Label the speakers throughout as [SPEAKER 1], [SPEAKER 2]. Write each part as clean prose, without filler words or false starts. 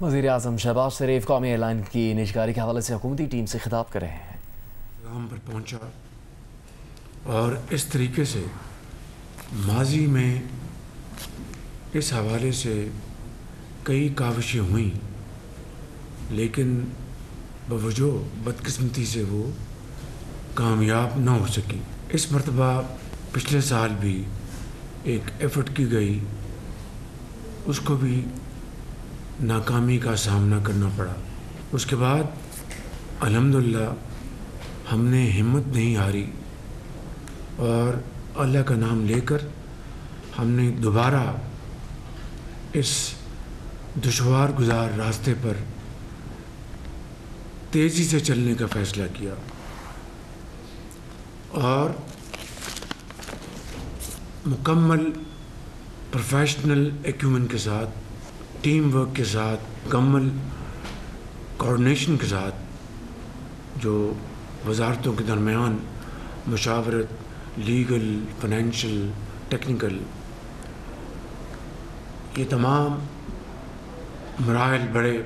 [SPEAKER 1] وزیراعظم شہباز شریف قومی air line کی نجکاری کے حوالے سے حکومتی ٹیم سے خطاب کر رہے ہیں۔
[SPEAKER 2] پیغام پر پہنچا اور اس طریقے سے ماضی میں اس حوالے سے کئی کاوشیں ہوئیں، لیکن بوجہ بدقسمتی سے وہ کامیاب نہ ہو سکی۔ اس مرتبہ پچھلے سال بھی ایک ایفرٹ کی گئی، اس کو بھی ناکامی کا سامنا کرنا پڑا۔ اس کے بعد الحمدللہ ہم نے ہمت نہیں ہاری اور اللہ کا نام لے کر ہم نے دوبارہ اس دشوار گزار راستے پر تیزی سے چلنے کا فیصلہ کیا اور مکمل پروفیشنل ایکومن کے ساتھ، ٹیم ورک کے ساتھ، مکمل کوآرڈینیشن کے ساتھ جو وزارتوں کے درمیان مشاورت، لیگل، فائنینشیل، ٹیکنیکل، یہ تمام مراحل بڑے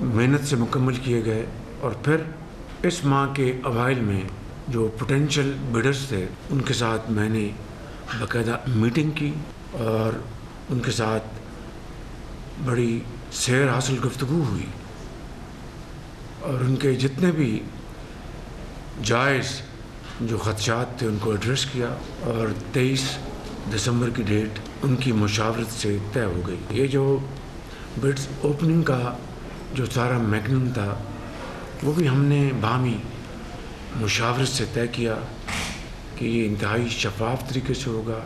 [SPEAKER 2] محنت سے مکمل کیے گئے اور پھر اس ماہ کے اوائل میں جو پوٹینشیل بڈرز تھے ان کے ساتھ میں نے باقاعدہ میٹنگ کی اور ان کے ساتھ بڑی سیر حاصل گفتگو ہوئی اور ان کے جتنے بھی جائز جو خدشات تھے ان کو ایڈریس کیا اور 23 دسمبر کی ڈیٹ ان کی مشاورت سے طے ہو گئی۔ یہ جو بڈز اوپننگ کا جو سارا میکنزم تھا وہ بھی ہم نے باہمی مشاورت سے طے کیا کہ یہ انتہائی شفاف طریقے سے ہوگا۔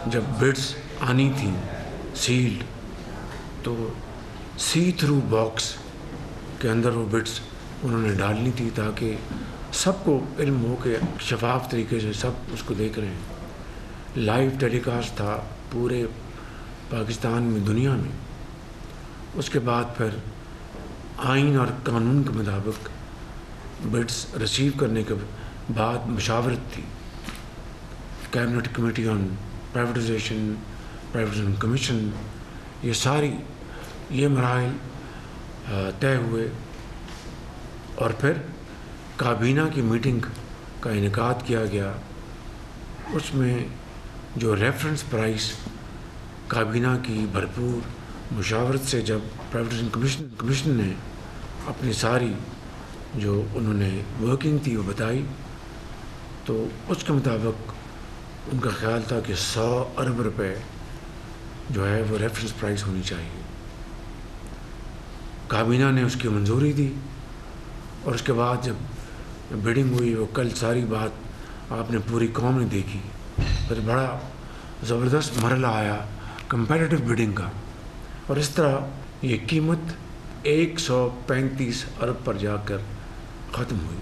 [SPEAKER 2] جب بڈز آنی تھیں سیلڈ تو سی تھرو باکس کے اندر وہ بڈز انہوں نے ڈالنی تھی تاکہ سب کو علم ہو کہ شفاف طریقے سے سب اس کو دیکھ رہے ہیں۔ لائیو ٹیلی کاسٹ تھا پورے پاکستان میں، دنیا میں۔ اس کے بعد پھر آئین اور قانون کے مطابق بڈز ریسیو کرنے کے بعد مشاورت تھی، cabinet committee on privatisation commission, یہ مراحل طے ہوئے اور پھر کابینہ کی میٹنگ کا انعقاد کیا گیا۔ اس میں جو ریفرنس پرائس کابینہ کی بھرپور مشاورت سے جب پرائیویٹائزیشن کمیشن نے اپنی ساری جو انہوں نے ورکنگ تھی وہ بتائی تو اس کے مطابق ان کا خیال تھا کہ 100 ارب روپے جو ہے وہ ریفرنس پرائس ہونی چاہیے۔ کابینہ نے اس کی منظوری دی اور اس کے بعد جب بیڈنگ ہوئی، وہ کل ساری بات آپ نے پوری قوم نے دیکھی، پھر بڑا زبردست مرحلہ آیا کمپیٹیٹو بیڈنگ کا اور اس طرح یہ قیمت 135 ارب پر جا کر ختم ہوئی۔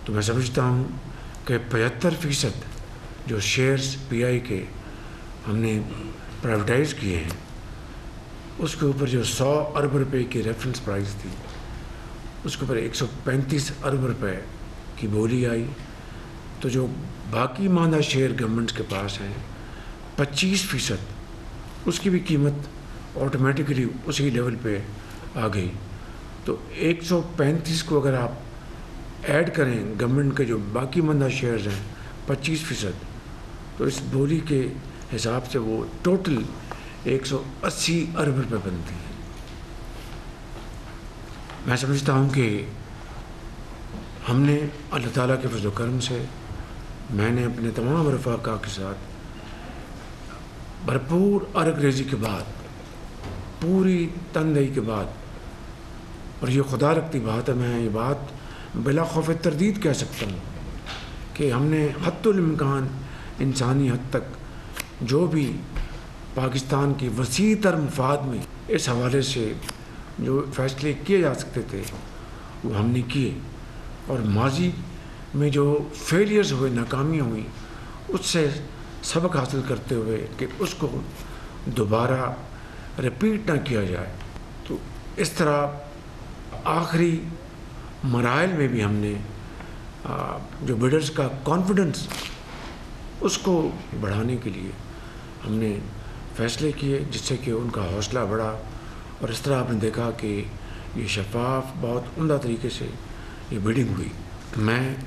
[SPEAKER 2] تو میں سمجھتا ہوں کہ 75% جو شیئرز پی آئی کے ہم نے پرائیویٹائز کیے ہیں اس کے اوپر جو 100 ارب روپے کی ریفرنس پرائز تھی اس کے اوپر 135 ارب روپے کی بولی آئی۔ تو جو باقی ماندہ شیئر گورنمنٹ کے پاس ہیں 25% اس کی بھی قیمت آٹومیٹکلی اسی لیول پہ آ گئی۔ تو 135 کو اگر آپ ایڈ کریں گورنمنٹ کے جو باقی ماندہ شیئرز ہیں 25%، تو اس بولی کے حساب سے وہ ٹوٹل 180 ارب روپے بنتی ہے۔ میں سمجھتا ہوں کہ ہم نے اللہ تعالیٰ کے فضل و کرم سے، میں نے اپنے تمام رفقا کے ساتھ بھرپور عرق ریزی کے بعد، پوری تندہی کے بعد، اور یہ خدا رکھتی بات ہے، میں یہ بات بلا خوف تردید کہہ سکتا ہوں کہ ہم نے حتی الامکان انسانی حد تک جو بھی پاکستان کی وسیع تر مفاد میں اس حوالے سے جو فیصلے کیے جا سکتے تھے وہ ہم نے کیے، اور ماضی میں جو فیلیئرز ہوئے، ناکامیاں ہوئیں، اس سے سبق حاصل کرتے ہوئے کہ اس کو دوبارہ رپیٹ نہ کیا جائے۔ تو اس طرح آخری مراحل میں بھی ہم نے جو بیڈرز کا کانفیڈنس اس کو بڑھانے کے لیے ہم نے فیصلے کیے، جس سے کہ ان کا حوصلہ بڑھا اور اس طرح آپ نے دیکھا کہ یہ شفاف بہت عمدہ طریقے سے یہ بیڈنگ ہوئی. میں